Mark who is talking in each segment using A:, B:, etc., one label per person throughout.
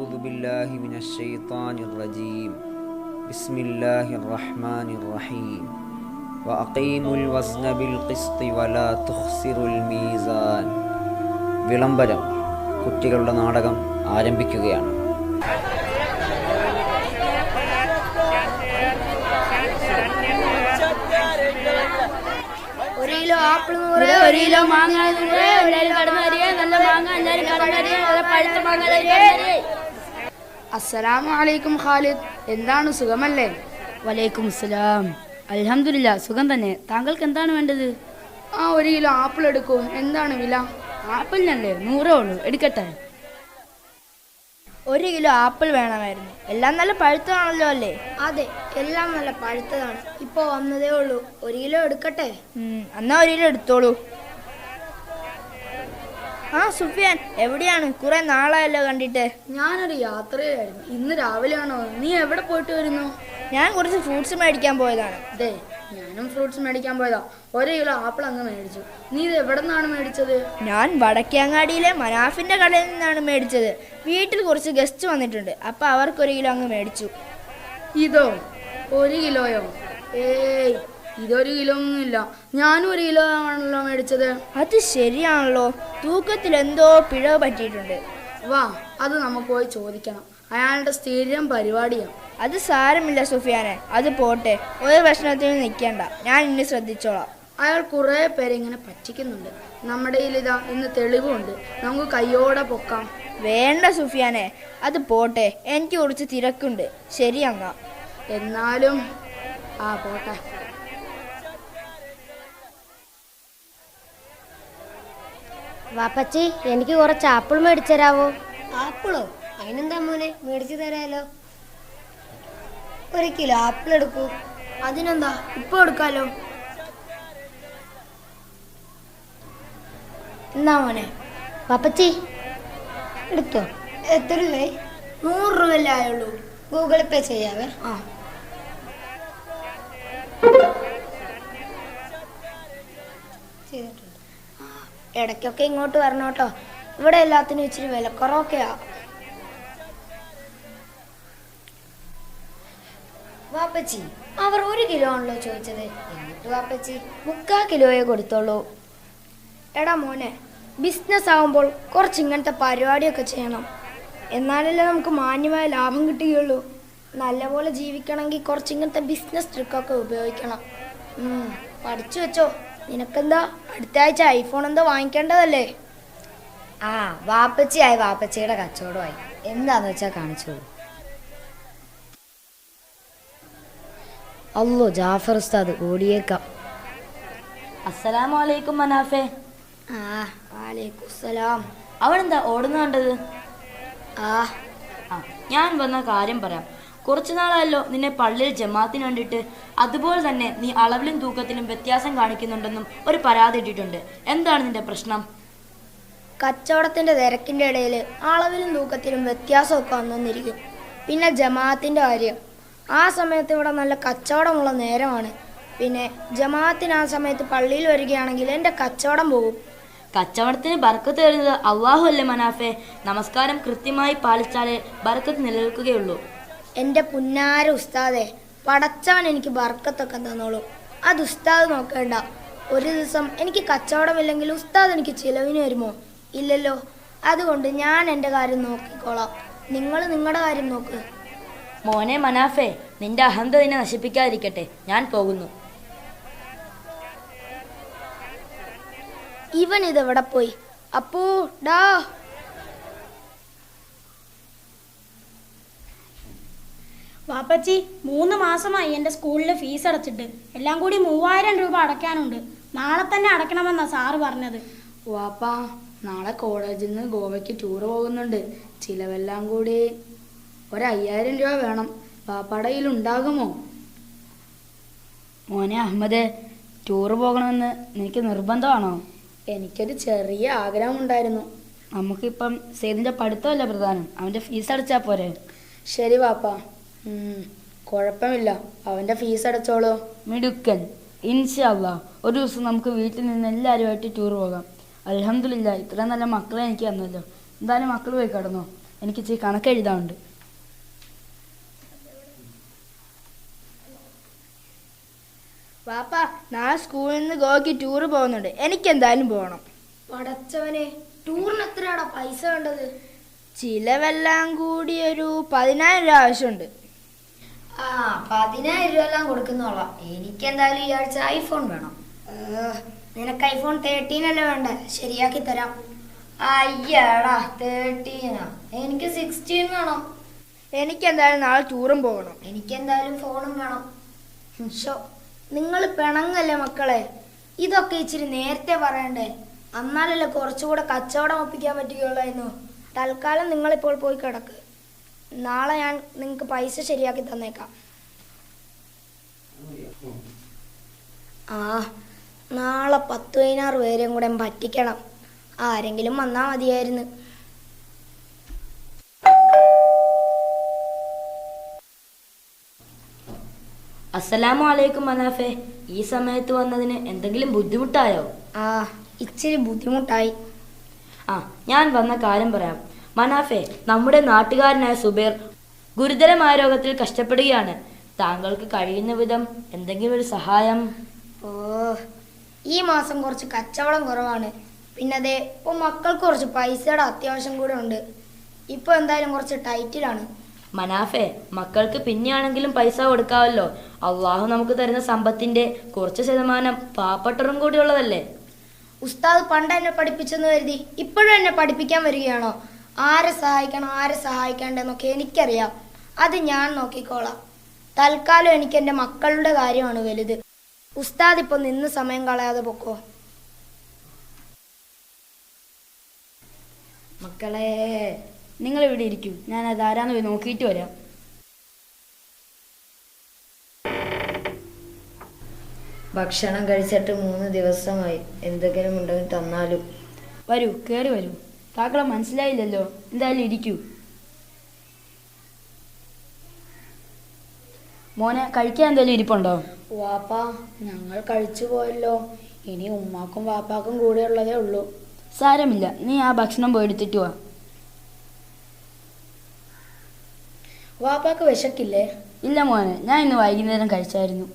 A: أعوذ بالله من الشيطان الرجيم بسم الله الرحمن الرحيم وأقيموا الوزن بالقسط ولا تخسروا الميزان. വിളംബരം കുട്ടികളുടെ നാടകം ആരംഭിക്കുകയാണ്.
B: ഒരു കിലോ ആപ്പിൾ 100, ഒരു കിലോ മാങ്ങ 100, എല്ലാവരും കടന്നരിയ നല്ല മാങ്ങ, എല്ലാവരും കടന്നരിയ നല്ല പഴുത്ത മാങ്ങ.
C: അസ്സലാമു അലൈക്കും ഖാലിദ്, എന്താണ് സുഖമല്ലേ?
B: വലൈക്കും അസ്സലാം. അൽഹംദുലില്ലാ, സുഖം തന്നെ. താങ്കൾക്ക് എന്താണ് വേണ്ടത്?
C: ഒരു കിലോ ആപ്പിൾ എടുക്കൂ. എന്താണ് വില?
B: ആപ്പിളിനല്ലേ 100 ഉള്ളൂ, എടുക്കട്ടെ.
D: ഒരു കിലോ ആപ്പിൾ വേണമായിരുന്നു. എല്ലാം നല്ല പഴുത്തതാണല്ലോ അല്ലേ?
E: അതെ, എല്ലാം നല്ല പഴുത്തതാണ്. ഇപ്പോൾ വന്നതേ ഉള്ളൂ. ഒരു കിലോ എടുക്കട്ടെ?
D: എന്നാ ഒരു കിലോ എടുത്തോളൂ. സുഫിയാൻ, എവിടെയാണ്? കുറെ നാളായല്ലോ കണ്ടിട്ട്.
C: ഞാനൊരു യാത്രയിലായിരുന്നു. ഇന്ന് രാവിലെയാണോ? നീ എവിടെ പോയിട്ട് വരുന്നു?
D: ഞാൻ കുറച്ച് ഫ്രൂട്ട്സ് മേടിക്കാൻ പോയതാണ്.
C: അതെ, ഞാനും ഫ്രൂട്ട്സ് മേടിക്കാൻ പോയതാ. ഒരു കിലോ ആപ്പിൾ അങ്ങ് മേടിച്ചു. നീ ഇത് എവിടെ നിന്നാണ് മേടിച്ചത്?
D: ഞാൻ വടക്കേങ്ങാടിയിലെ മനാഫിന്റെ കടയിൽ നിന്നാണ് മേടിച്ചത്. വീട്ടിൽ കുറച്ച് ഗസ്റ്റ് വന്നിട്ടുണ്ട്, അപ്പൊ അവർക്ക് ഒരു കിലോ അങ്ങ് മേടിച്ചു.
C: ഇതോ? ഒരു കിലോയോ? ഏയ്, ഇതൊരു കിലോ ഒന്നുമില്ല. ഞാനും ഒരു കിലോ ആണല്ലോ മേടിച്ചത്.
D: അത് ശരിയാണല്ലോ, തൂക്കത്തിൽ എന്തോ പിഴവ് പറ്റിയിട്ടുണ്ട്.
C: വാ, അത് നമുക്ക് പോയി ചോദിക്കണം. അയാളുടെ സ്ഥിരം പരിപാടിയാണ്.
D: അത് സാരമില്ല സുഫിയാനെ, അത് പോട്ടെ. ഒരു പ്രശ്നത്തിനും നിൽക്കണ്ട, ഞാൻ ഇനി ശ്രദ്ധിച്ചോളാം.
C: അയാൾ കുറേ പേരെ ഇങ്ങനെ പറ്റിക്കുന്നുണ്ട്. നമ്മുടെ ഇതാ ഇന്ന് തെളിവുണ്ട്. നമുക്ക് കയ്യോടെ പൊക്കാം.
D: വേണ്ട സുഫിയാനെ, അത് പോട്ടെ. എനിക്ക് കുറച്ച് തിരക്കുണ്ട്. ശരി അങ്ങ.
C: എന്നാലും പോട്ടെ.
E: വാപ്പച്ചി, എനിക്ക് കുറച്ച് ആപ്പിൾ മേടിച്ചു തരാവോ? ആപ്പിളോ? അതിനെന്താ മോനെ, മേടിച്ചു തരാലോ. ഒരു കിലോ ആപ്പിൾ എടുക്കൂ.
C: അതിനെന്താ, ഇപ്പൊ എടുക്കാലോ.
E: എന്നാ മോനെ. വാപ്പച്ചി എടുത്തോ. എത്ര രൂപ? 100 രൂപയല്ലേ ആയുള്ളൂ. ഗൂഗിൾ പേ ചെയ്യാവേ. ചെയ്തിട്ടുണ്ട്. ഇടയ്ക്കൊക്കെ ഇങ്ങോട്ട് വരണം കേട്ടോ. ഇവിടെ എല്ലാത്തിനും ഇച്ചിരി വിലക്കുറവൊക്കെയാ. വാപ്പച്ചി, അവർ 1 കിലോ ആണല്ലോ ചോദിച്ചത്. എന്നിട്ട് വാപ്പച്ചി 3/4 കിലോയെ കൊടുത്തോളൂ. എടാ മോനെ, ബിസിനസ് ആകുമ്പോൾ കുറച്ച് ഇങ്ങനത്തെ പരിപാടിയൊക്കെ ചെയ്യണം. എന്നാലല്ലേ നമുക്ക് മാന്യമായ ലാഭം കിട്ടുകയുള്ളൂ. നല്ലപോലെ ജീവിക്കണമെങ്കിൽ കുറച്ച് ഇങ്ങനത്തെ ബിസിനസ് ട്രിക്കൊക്കെ ഉപയോഗിക്കണം. പഠിച്ചു വെച്ചോ. നിനക്കെന്താ, അടുത്ത ആഴ്ച ഐഫോൺ എന്തോ വാങ്ങിക്കേണ്ടതല്ലേ?
F: വാപ്പച്ചിയായി, വാപ്പച്ചിയുടെ കച്ചവടമായി. എന്താന്ന് വെച്ചാൽ കാണിച്ചോളൂ. അല്ലോ, ജാഫർ ഉസ്താദ് ഓടിയേക്കാം.
B: അസ്സലാമു അലൈക്കും മനാഫെ.
E: വാലേക്കും സലാം.
B: അവനെന്താ ഓടുന്ന കണ്ടത്? ഞാൻ വന്ന കാര്യം പറയാം. കുറച്ചു നാളായല്ലോ നിന്നെ പള്ളിയിൽ ജമാഅത്തിന് കണ്ടിട്ട്. അതുപോലെ തന്നെ നീ അളവിലും തൂക്കത്തിലും വ്യത്യാസം കാണിക്കുന്നുണ്ടെന്നും ഒരു പരാതി ഇട്ടിട്ടുണ്ട്. എന്താണ് നിന്റെ പ്രശ്നം?
E: കച്ചവടത്തിന്റെ തിരക്കിന്റെ ഇടയിൽ അളവിലും തൂക്കത്തിലും വ്യത്യാസമൊക്കെ വന്നിരിക്കും. പിന്നെ ജമാഅത്തിന്റെ കാര്യം, ആ സമയത്ത് ഇവിടെ നല്ല കച്ചവടമുള്ള നേരമാണ്. പിന്നെ ജമാഅത്തിന് ആ സമയത്ത് പള്ളിയിൽ വരികയാണെങ്കിൽ എൻ്റെ കച്ചവടം പോകും.
B: കച്ചവടത്തിന് ബർക്കത്ത് തരുന്നത് അള്ളാഹു അല്ലേ മനാഫെ? നമസ്കാരം കൃത്യമായി പാലിച്ചാലേ ബർക്കത്ത് നിലനിൽക്കുകയുള്ളൂ.
E: എൻ്റെ പുന്നാര ഉസ്താദെ, പടച്ചവൻ എനിക്ക് ബർക്കത്തൊക്കെ തന്നോളൂ. അത് ഉസ്താദ് നോക്കേണ്ട. ഒരു ദിവസം എനിക്ക് കച്ചവടമില്ലെങ്കിൽ ഉസ്താദ് എനിക്ക് ചിലവിന് വരുമോ? ഇല്ലല്ലോ. അതുകൊണ്ട് ഞാൻ എൻ്റെ കാര്യം നോക്കിക്കോളാം. നിങ്ങൾ നിങ്ങളുടെ കാര്യം നോക്ക്.
B: മോനെ മനാഫെ, നിന്റെ അഹന്ത നിന്നെ നശിപ്പിക്കാതിരിക്കട്ടെ. ഞാൻ പോകുന്നു.
E: ഇവൻ ഇതെവിടെ പോയി? അപ്പോ ഡാ.
G: വാപ്പച്ചി, 3 മാസമായി എൻ്റെ സ്കൂളിൽ ഫീസ് അടച്ചിട്ട്. എല്ലാം കൂടി 3000 രൂപ അടയ്ക്കാനുണ്ട്. നാളെ തന്നെ അടയ്ക്കണമെന്നാണ് സാറ് പറഞ്ഞത്.
C: വാപ്പാ, നാളെ കോളേജിൽ നിന്ന് ഗോവയ്ക്ക് ടൂർ പോകുന്നുണ്ട്. ചിലവെല്ലാം കൂടി 5000 രൂപ വേണം. വാപ്പാടെ കയ്യിൽ ഉണ്ടാകുമോ?
B: മോനെ അഹമ്മദ്, ടൂർ പോകണമെന്ന് നിനക്ക് നിർബന്ധമാണോ?
C: എനിക്കൊരു ചെറിയ ആഗ്രഹമുണ്ടായിരുന്നു.
B: നമുക്കിപ്പം സെയ്ദിൻ്റെ പഠിത്തമല്ല പ്രധാനം, അവൻ്റെ ഫീസ് അടച്ചാൽ പോരെ?
C: ശരി വാപ്പാ, കുഴപ്പമില്ല. അവൻ്റെ ഫീസ് അടച്ചോളൂ.
B: മിടുക്കൻ. ഇൻഷാ അല്ലാഹ് ഒരു ദിവസം നമുക്ക് വീട്ടിൽ നിന്ന് എല്ലാവരുമായിട്ട് ടൂർ പോകാം. അൽഹംദുലില്ലാ, ഇത്രയും നല്ല മക്കളെ എനിക്ക് തന്നല്ലോ. എന്തായാലും മക്കൾ പോയി കിടന്നോ. എനിക്ക് ഇച്ചിരി കണക്ക് എഴുതാറുണ്ട്.
D: വാപ്പ, നാളെ സ്കൂളിൽ നിന്ന് ഗോവയ്ക്ക് ടൂർ പോകുന്നുണ്ട്. എനിക്കെന്തായാലും പോകണം.
E: പടച്ചവനെ, ടൂറിന് എത്രയാടാ പൈസ വേണ്ടത്?
D: ചിലവെല്ലാം കൂടി ഒരു 10,000 രൂപ ആവശ്യമുണ്ട്.
F: ആ 10,000 രൂപ എല്ലാം കൊടുക്കുന്നോളാം. എനിക്കെന്തായാലും ഈ ആഴ്ച ഐഫോൺ വേണം.
E: നിനക്ക് ഐഫോൺ 13 അല്ലേ വേണ്ട? ശരിയാക്കി തരാം.
F: അയ്യടാ 13 എനിക്ക് 16 വേണം.
D: എനിക്കെന്തായാലും നാളെ ടൂറും പോകണം.
F: എനിക്കെന്തായാലും ഫോണും വേണം.
E: നിങ്ങൾ പിണങ്ങല്ലേ മക്കളെ? ഇതൊക്കെ ഇച്ചിരി നേരത്തെ പറയണ്ടേ? എന്നാലല്ലേ കുറച്ചുകൂടെ കച്ചവടം ഒപ്പിക്കാൻ പറ്റുകയുള്ളായിരുന്നു. തൽക്കാലം നിങ്ങളിപ്പോൾ പോയി കിടക്ക്. നാളെ ഞാൻ നിങ്ങൾക്ക് പൈസ ശരിയാക്കി തന്നേക്കാം. നാളെ 10-16 പേരെയും കൂടെ പറ്റിക്കണം. ആരെങ്കിലും വന്നാ മതിയായിരുന്നു.
B: അസ്സലാമു അലൈക്കും മനാഫെ. ഈ സമയത്ത് വന്നതിന് എന്തെങ്കിലും ബുദ്ധിമുട്ടായോ?
E: ഇച്ചിരി ബുദ്ധിമുട്ടായി.
B: ഞാൻ വന്ന കാര്യം പറയാം. മനാഫെ, നമ്മുടെ നാട്ടുകാരനായ സുബൈർ ഗുരുതരമായ രോഗത്തിൽ കഷ്ടപ്പെടുകയാണ്. താങ്കൾക്ക് കഴിയുന്ന വിധം എന്തെങ്കിലും ഒരു സഹായം.
E: ഈ മാസം കുറച്ച് കച്ചവടം കുറവാണ്. പിന്നെ അതെ, ഇപ്പോൾ മക്കൾക്ക് കുറച്ച് പൈസയുടെ അത്യാവശ്യം കൂടെ ഉണ്ട്. ഇപ്പോൾ എന്തായാലും കുറച്ച് ടൈറ്റിലാണ്.
B: മനാഫെ, മക്കൾക്ക് പിന്നെയാണെങ്കിലും പൈസ കൊടുക്കാമല്ലോ. അള്ളാഹു നമുക്ക് തരുന്ന സമ്പത്തിന്റെ കുറച്ച് ശതമാനം പാവപ്പെട്ടവരും കൂടി ഉള്ളതല്ലേ.
E: ഉസ്താദ് പണ്ട് എന്നെ പഠിപ്പിച്ചെന്ന് കരുതി ഇപ്പോഴും എന്നെ പഠിപ്പിക്കാൻ വരികയാണോ? ആരെ സഹായിക്കണം, ആരെ സഹായിക്കേണ്ടെന്നൊക്കെ എനിക്കറിയാം. അത് ഞാൻ നോക്കിക്കോളാം. തൽക്കാലം എനിക്ക് എൻ്റെ മക്കളുടെ കാര്യമാണ് വലുത്. ഉസ്താദ് ഇപ്പൊ നിന്ന് സമയം കളയാതെ പൊക്കോ.
B: മക്കളെ, നിങ്ങൾ ഇവിടെ ഇരിക്കൂ. ഞാൻ അതാരാന്ന് പോയി നോക്കിയിട്ട് വരാം.
F: ഭക്ഷണം കഴിച്ചിട്ട് 3 ദിവസമായി. എന്തെങ്കിലും ഉണ്ടെങ്കിൽ തന്നാലും.
B: വരൂ, കേറി വരൂ. താങ്കളെ മനസ്സിലായില്ലല്ലോ. എന്തായാലും ഇരിക്കൂ. മോനെ, കഴിക്കാൻ എന്തെങ്കിലും ഇരിപ്പുണ്ടോ?
C: വാപ്പാ, ഞങ്ങൾ കഴിച്ചു പോയല്ലോ. ഇനി ഉമ്മാക്കും വാപ്പാക്കും കൂടെ ഉള്ളതേ ഉള്ളൂ.
B: സാരമില്ല, നീ ആ ഭക്ഷണം പോയി എടുത്തിട്ട് വാ.
C: വാപ്പാക്ക് വിശക്കില്ലേ?
B: ഇല്ല മോനെ, ഞാൻ ഇന്ന് വൈകുന്നേരം കഴിച്ചായിരുന്നു.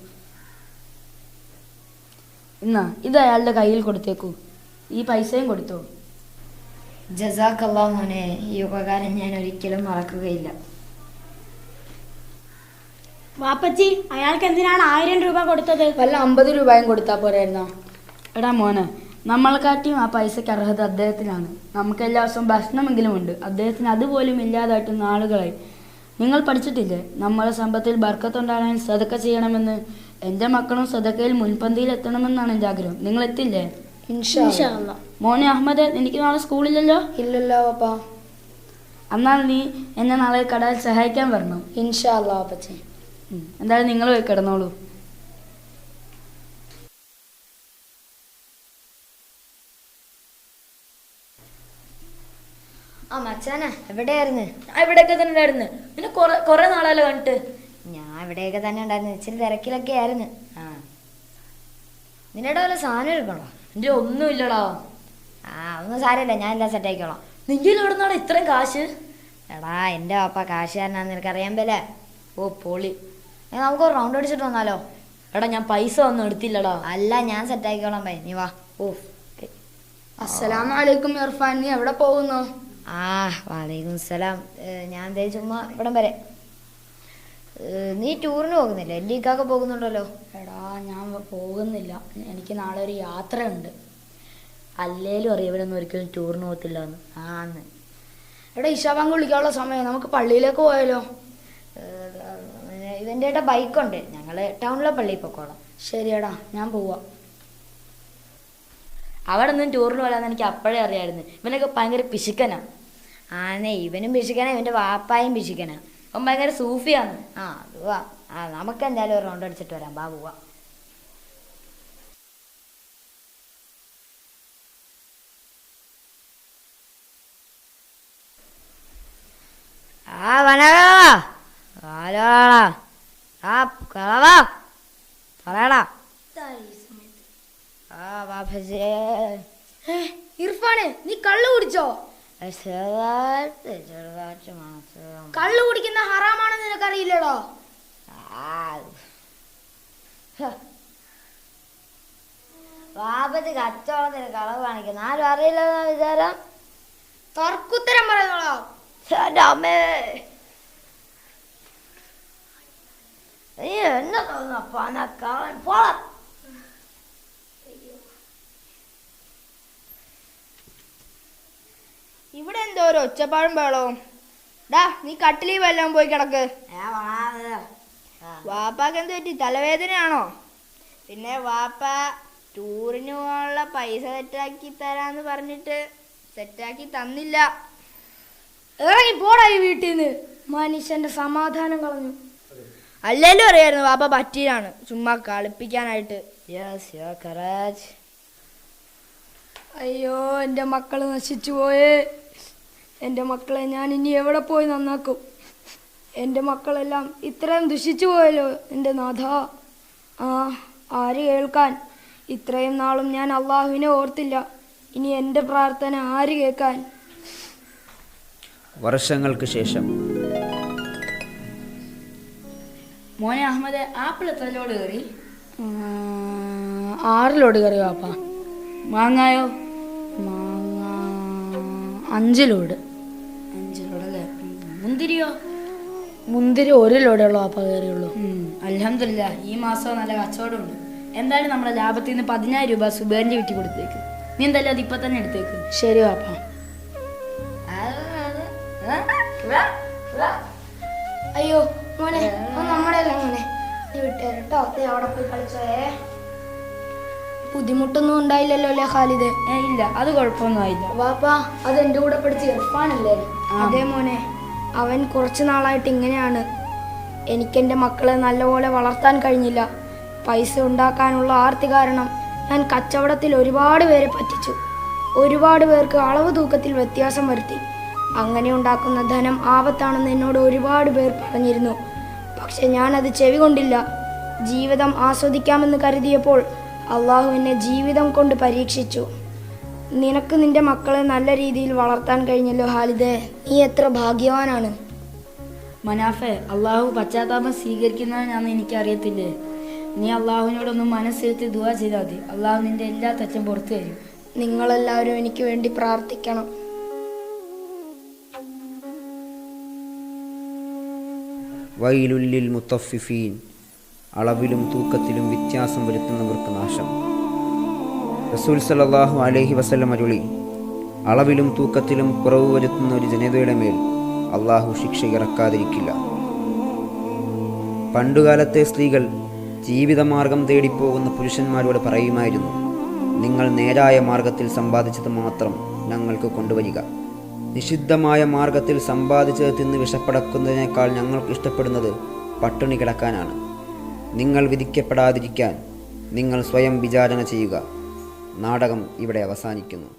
B: എന്നാ ഇത് അയാളുടെ കയ്യിൽ കൊടുത്തേക്കൂ. ഈ പൈസയും കൊടുത്തോ.
F: ജസാക്കല്ലാഹ് മോനെ, ഈ ഉപകാരം ഞാൻ ഒരിക്കലും മറക്കുകയില്ല.
G: വാപ്പച്ചി, അയാൾക്ക് എന്തിനാണ് 1000 രൂപ കൊടുത്തത്?
C: വല്ല 50 രൂപയും കൊടുത്താൽ പോരായിരുന്നോ?
B: എടാ മോനെ, നമ്മളെക്കാട്ടിയും ആ പൈസയ്ക്ക് അർഹത അദ്ദേഹത്തിനാണ്. നമുക്ക് എല്ലാ ദിവസവും ഭക്ഷണമെങ്കിലും ഉണ്ട്. അദ്ദേഹത്തിന് അതുപോലും ഇല്ലാതായിട്ട് നാളുകളായി. നിങ്ങൾ പഠിച്ചിട്ടില്ലേ, നമ്മളെ സമ്പത്തിൽ ബർക്കത്തുണ്ടാകാൻ സദക്ക ചെയ്യണമെന്ന്? എൻ്റെ മക്കളും സദക്കയിൽ മുൻപന്തിയിൽ എത്തണമെന്നാണ് എൻ്റെ ആഗ്രഹം. നിങ്ങൾ എത്തില്ലേ?
C: ഇൻഷാ അല്ലാ.
B: മോനെ അഹമ്മദ്, എനിക്ക് നാളെ സ്കൂളില്ലല്ലോ?
C: ഇല്ലല്ലോ വാപ്പാ.
B: എന്നാൽ നീ എന്നെ നാളെ കടയിൽ സഹായിക്കാൻ വരണം.
C: ഇൻഷാ അല്ലാ വാപ്പച്ചി.
B: എന്തായാലും നിങ്ങൾ പോയി കിടന്നോളൂ.
F: മച്ചാനെ, എവിടെയായിരുന്നു?
B: ഇവിടെയൊക്കെ തന്നെ ഉണ്ടായിരുന്നു. പിന്നെ കുറെ നാളാലോ കണ്ടിട്ട്.
F: ഞാൻ ഇവിടെയൊക്കെ തന്നെ ഉണ്ടായിരുന്നു. ഇച്ചിരി തിരക്കിലൊക്കെ ആയിരുന്നു. നിന്നോട് വല്ല സാധനം എടുക്കണോ?
B: എൻ്റെ ഒന്നുമില്ലടാ.
F: ഒന്നും സാരമില്ല, ഞാൻ എല്ലാം സെറ്റ് ആയിക്കോളാം.
B: നിന്റെ എവിടെ നിന്നാണ് ഇത്രയും കാശ്?
F: എടാ, എൻ്റെ പാപ്പ കാശുകാരനാന്ന് നിനക്കറിയാൻ പോലെ.
B: ഓ പൊളി.
F: നമുക്ക് ഒരു റൗണ്ട് അടിച്ചിട്ട് വന്നാലോ?
B: എടാ, ഞാൻ പൈസ ഒന്നും എടുത്തില്ലടാ.
F: അല്ല, ഞാൻ സെറ്റ് ആയിക്കോളാം. ബൈ, നീ വാ.
C: അസ്സലാമു അലൈക്കും ഇർഫാൻ, നീ എവിടെ പോകുന്നു?
F: വലൈക്കും സലാം. ഞാൻ ദേ ചുമ്മാ ഇവിടം വരെ. നീ ടൂറിന് പോകുന്നില്ല? എൻ്റെ ഇക്കാക്ക പോകുന്നുണ്ടല്ലോ.
C: എടാ, ഞാൻ പോകുന്നില്ല. എനിക്ക് നാളെ ഒരു യാത്രയുണ്ട്.
B: അല്ലേലും അറിയവരൊന്നും ഒരിക്കലും ടൂറിന് പോകത്തില്ല എന്ന്.
F: ആന്ന്.
C: എടാ, ഇശാബാങ്ക് വിളിക്കാനുള്ള സമയം, നമുക്ക് പള്ളിയിലേക്ക് പോയാലോ?
F: ഇവൻ്റെ ഏട്ടാ ബൈക്കുണ്ട്. ഞങ്ങൾ ടൗണിലെ പള്ളിയിൽ പൊക്കോളാം.
C: ശരിയടാ, ഞാൻ പോവാം.
B: അവിടെ നിന്നും ടൂറിന് പോകാമെന്ന് എനിക്ക് അപ്പോഴേ അറിയാമായിരുന്നു. ഇവനൊക്കെ ഭയങ്കര പിശുക്കനാ.
F: ഇവനും പിശുക്കനാ, ഇവൻ്റെ വാപ്പായും പിശുക്കനാ.
B: അവൻ ഭയങ്കര സൂഫിയാണ്.
F: അത് വാ. നമുക്ക് എന്തായാലും ഒരു റൗണ്ട് അടിച്ചിട്ട് വരാം. ബാ, പോവാ.
E: ഇർഫാനെ, നീ കള്ളു കുടിച്ചോ?
F: ചെറുതായിട്ട് മാത്രം.
E: കള്ളു കുടിക്കുന്ന ഹറാമാണെന്ന് നിനക്കറിയില്ലടോ.
F: വാപ്പച്ചി കച്ചവടത്തിന് കളവ് കാണിക്കുന്നു. ആരും അറിയില്ലെന്നാ വിചാരം.
E: തർക്കുത്തരം പറയുന്നോളോ.
F: എൻ്റെ അമ്മേ, നീ എന്നെ തോന്നുന്നു പോള.
D: ഇവിടെ എന്തോ ഒരു ഒച്ചപ്പാടും ബഹളവും. ഡാ, നീ കട്ടിലീ വല്ലതും പോയി കിടക്ക്. വാപ്പാക്ക് എന്ത് പറ്റി? തലവേദനയാണോ? പിന്നെ വാപ്പ ടൂറിന് പോകാനുള്ള പൈസ സെറ്റാക്കി തരാന്ന് പറഞ്ഞിട്ട് സെറ്റാക്കി തന്നില്ല.
E: ഇറങ്ങി പോടാ ഈ വീട്ടിൽ നിന്ന്. മനുഷ്യന്റെ സമാധാനം കളഞ്ഞു.
D: അല്ലേലും അറിയായിരുന്നു വാപ്പ പറ്റിയാണ്, ചുമ്മാ കളിപ്പിക്കാനായിട്ട്.
E: അയ്യോ, എൻ്റെ മക്കള് നശിച്ചു പോയേ. എൻ്റെ മക്കളെ ഞാൻ ഇനി എവിടെ പോയി നന്നാക്കും? എൻ്റെ മക്കളെല്ലാം ഇത്രയും ദുഷിച്ചു പോയല്ലോ എൻ്റെ നാഥ. ആര് കേൾക്കാൻ? ഇത്രയും നാളും ഞാൻ അള്ളാഹുവിനെ ഓർത്തില്ല. ഇനി എൻ്റെ പ്രാർത്ഥന ആര് കേൾക്കാൻ?
A: വർഷങ്ങൾക്ക് ശേഷം
B: മോനെ അഹമ്മദ്, ആപ്പിൾ എത്ര ലോഡ് കയറി?
C: 6 ലോഡ് കറി വാപ്പ.
B: മാങ്ങായോ?
C: മാങ്ങ 5 ലോഡ്.
B: 5 ലോഡല്ലേ? മുന്തിരിയോ?
C: മുന്തിരി 1 ലോഡേ ഉള്ളൂ വാപ്പ കയറിയുള്ളൂ.
B: അൽഹംദുലില്ലാ, ഈ മാസം നല്ല കച്ചവടമുണ്ട്. എന്തായാലും നമ്മുടെ ലാഭത്തിൽ നിന്ന് 10,000 രൂപ സുബേറിന്റെ വീട്ടിൽ കൊടുത്തേക്ക്. നീ എന്തായാലും അത് ഇപ്പൊ തന്നെ എടുത്തേക്ക്.
C: ശരി വാപ്പ. അയ്യോ മോനെ, നമ്മുടെ മോനെ നീ വിട്ടേരട്ടോ. അവിടെ പോയി കളിച്ചോയേ. ബുദ്ധിമുട്ടൊന്നും ഉണ്ടായില്ലല്ലോ അല്ലേ ഖാലിദ്?
B: ഇല്ല, അത് കുഴപ്പമൊന്നും ആയില്ല.
C: വാപ്പ, അത് എൻ്റെ കൂടെ പഠിച്ച് ഇർഫാനല്ലേ? അതേ മോനെ, അവൻ കുറച്ച് നാളായിട്ട് ഇങ്ങനെയാണ്. എനിക്കെൻ്റെ മക്കളെ നല്ലപോലെ വളർത്താൻ കഴിഞ്ഞില്ല. പൈസ ഉണ്ടാക്കാനുള്ള ആർത്തി കാരണം ഞാൻ കച്ചവടത്തിൽ ഒരുപാട് പേരെ പറ്റിച്ചു. ഒരുപാട് പേർക്ക് അളവ് തൂക്കത്തിൽ വ്യത്യാസം വരുത്തി. അങ്ങനെ ഉണ്ടാക്കുന്ന ധനം ആപത്താണെന്ന് എന്നോട് ഒരുപാട് പേർ പറഞ്ഞിരുന്നു. പക്ഷെ ഞാനത് ചെവി കൊണ്ടില്ല. ജീവിതം ആസ്വദിക്കാമെന്ന് കരുതിയപ്പോൾ അള്ളാഹു എന്നെ ജീവിതം കൊണ്ട് പരീക്ഷിച്ചു. നിനക്ക് നിന്റെ മക്കളെ നല്ല രീതിയിൽ വളർത്താൻ കഴിഞ്ഞല്ലോ ഖാലിദേ. നീ എത്ര ഭാഗ്യവാനാണ്.
B: മനാഫെ, അള്ളാഹു പശ്ചാത്താപം സ്വീകരിക്കുന്നവനാണെന്ന് എനിക്കറിയത്തില്ലേ? നീ അള്ളാഹുവിനോടൊന്ന് മനസ്സിരുത്തി ദുആ ചെയ്താൽ മതി. അള്ളാഹു നിന്റെ എല്ലാ തെറ്റും പുറത്തു തരും.
C: നിങ്ങളെല്ലാവരും എനിക്ക് വേണ്ടി പ്രാർത്ഥിക്കണം.
A: വൈലുല്ലിൽ മുത്തഫിഫീൻ, അളവിലും തൂക്കത്തിലും വ്യത്യാസം വരുത്തുന്നവർക്ക് നാശം. റസൂൽ സല്ലല്ലാഹു അലൈഹി വസല്ലം അരുളി, അളവിലും തൂക്കത്തിലും കുറവ് വരുത്തുന്ന ഒരു ജനതയുടെ മേൽ അള്ളാഹു ശിക്ഷ ഇറക്കാതിരിക്കില്ല. പണ്ടുകാലത്തെ സ്ത്രീകൾ ജീവിതമാർഗം തേടിപ്പോകുന്ന പുരുഷന്മാരോട് പറയുമായിരുന്നു, നിങ്ങൾ നേരായ മാർഗത്തിൽ സമ്പാദിച്ചത് മാത്രം ഞങ്ങൾക്ക് കൊണ്ടുവരിക. നിഷിദ്ധമായ മാർഗത്തിൽ സമ്പാദിച്ചത് തിന്ന് വിഷപ്പടക്കുന്നതിനേക്കാൾ ഞങ്ങൾക്ക് ഇഷ്ടപ്പെടുന്നത് പട്ടിണി കിടക്കാനാണ്. നിങ്ങൾ വിധിക്കപ്പെടാതിരിക്കാൻ നിങ്ങൾ സ്വയം വിചാരണ ചെയ്യുക. നാടകം ഇവിടെ അവസാനിക്കുന്നു.